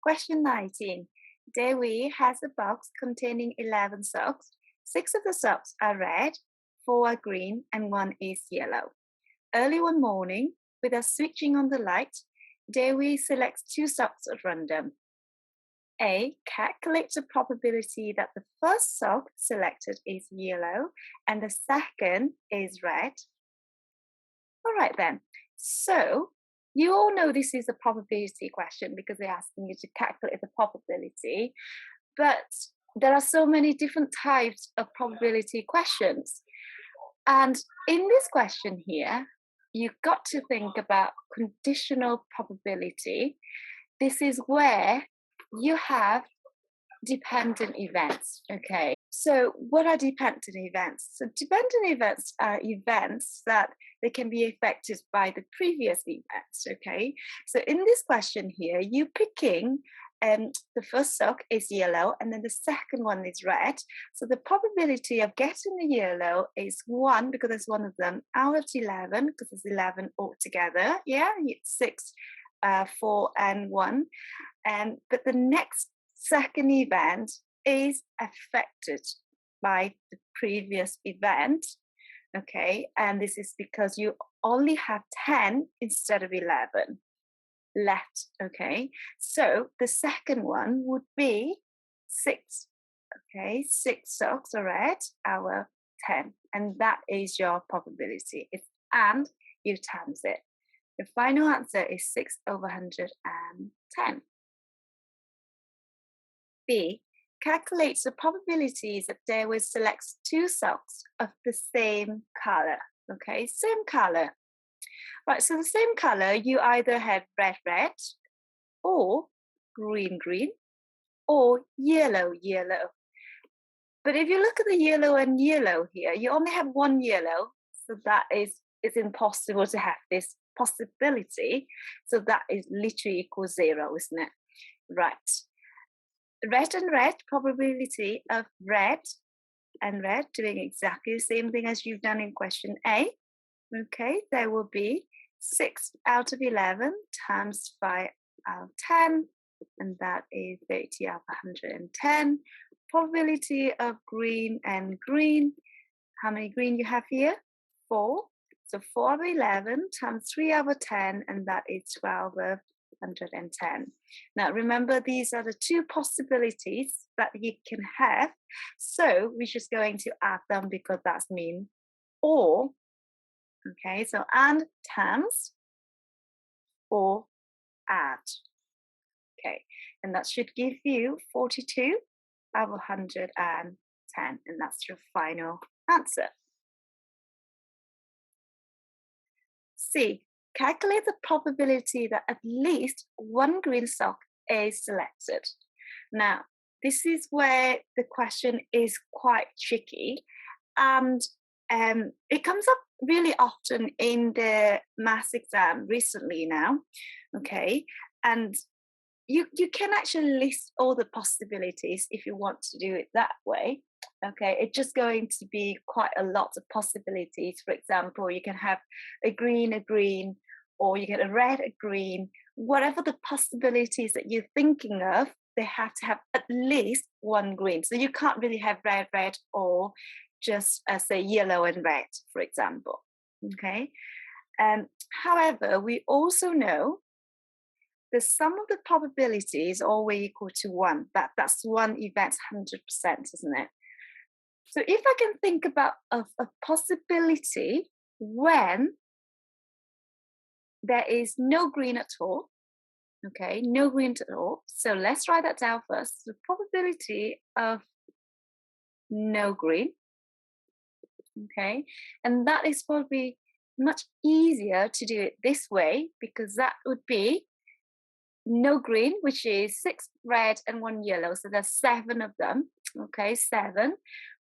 Question 19. Dewi has a box containing 11 socks. 6 of the socks are red, 4 are green, and 1 is yellow. Early one morning, without switching on the light, Dewi selects 2 socks at random. A. Calculates the probability that the first sock selected is yellow and the second is red. All right then. So you all know this is a probability question because they're asking you to calculate the probability. But there are so many different types of probability questions. And in this question here, you've got to think about conditional probability. This is where you have dependent events, okay? So what are dependent events? So dependent events are events that they can be affected by the previous events, okay? So in this question here, you're picking the first sock is yellow and then the second one is red. So the probability of getting the yellow is 1 because there's one of them out of 11 because there's 11 altogether. Yeah, it's 6, 4 and 1. But the next second event is affected by the previous event, okay? And this is because you only have 10 instead of 11 left, okay? So the second one would be 6, okay? 6 socks are red out of 10, and that is your probability. And you times it. The final answer is 6 over 110. B. Calculates the probabilities that Dewi selects 2 socks of the same color. Okay, same color. Right, so the same color, you either have red, red, or green, green, or yellow, yellow. But if you look at the yellow and yellow here, you only have 1 yellow, so that is it's impossible to have this possibility. So that is literally equals 0, isn't it? Right. Red and red, probability of red and red doing exactly the same thing as you've done in question A. Okay, there will be 6 out of 11 times 5 out of 10, and that is 30 out of 110. Probability of green and green, how many green you have here? 4. So 4 over 11 times 3 over 10, and that is 12 of 110. Now remember, these are the 2 possibilities that you can have. So we're just going to add them because that's mean or. Okay, so and times or add. Okay, and that should give you 42 over 110, and that's your final answer. C. Calculate the probability that at least 1 green sock is selected. Now, this is where the question is quite tricky, and it comes up really often in the maths exam recently now, okay? And you can actually list all the possibilities if you want to do it that way, okay? It's just going to be quite a lot of possibilities. For example, you can have a green, or you get a red, a green, whatever the possibilities that you're thinking of, they have to have at least 1 green. So you can't really have red, red, or just say yellow and red, for example, okay? However, we also know the sum of the probability is always equal to 1. That's 1 event 100%, isn't it? So if I can think about a possibility when there is no green at all, okay, no green at all. So let's write that down first. The probability of no green, okay, and that is probably much easier to do it this way because that would be no green, which is 6 red and 1 yellow, so there's 7 of them, okay, 7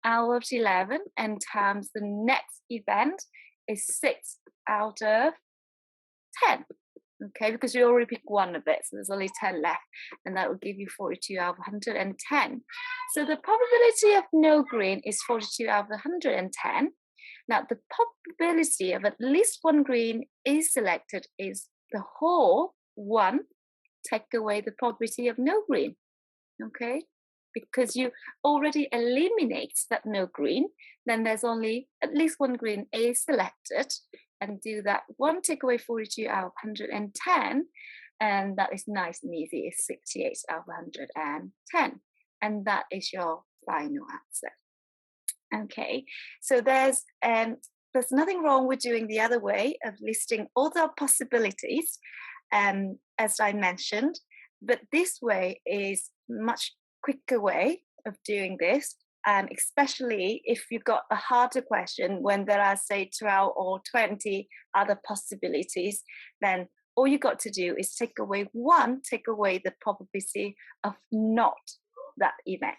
out of 11, and times the next event is 6 out of 10, okay, because you already picked 1 of it, so there's only 10 left, and that will give you 42 out of 110. So the probability of no green is 42 out of 110. Now the probability of at least 1 green is selected is the whole 1 take away the probability of no green. Okay, because you already eliminate that no green, then there's only at least one green is selected, and do that one take away 42 out of 110, and that is nice and easy. It's 68 out of 110, and that is your final answer. Okay, so there's nothing wrong with doing the other way of listing all the possibilities, as I mentioned, but this way is much quicker way of doing this, especially if you've got a harder question when there are, say, 12 or 20 other possibilities, then all you got to do is take away the probability of not that event.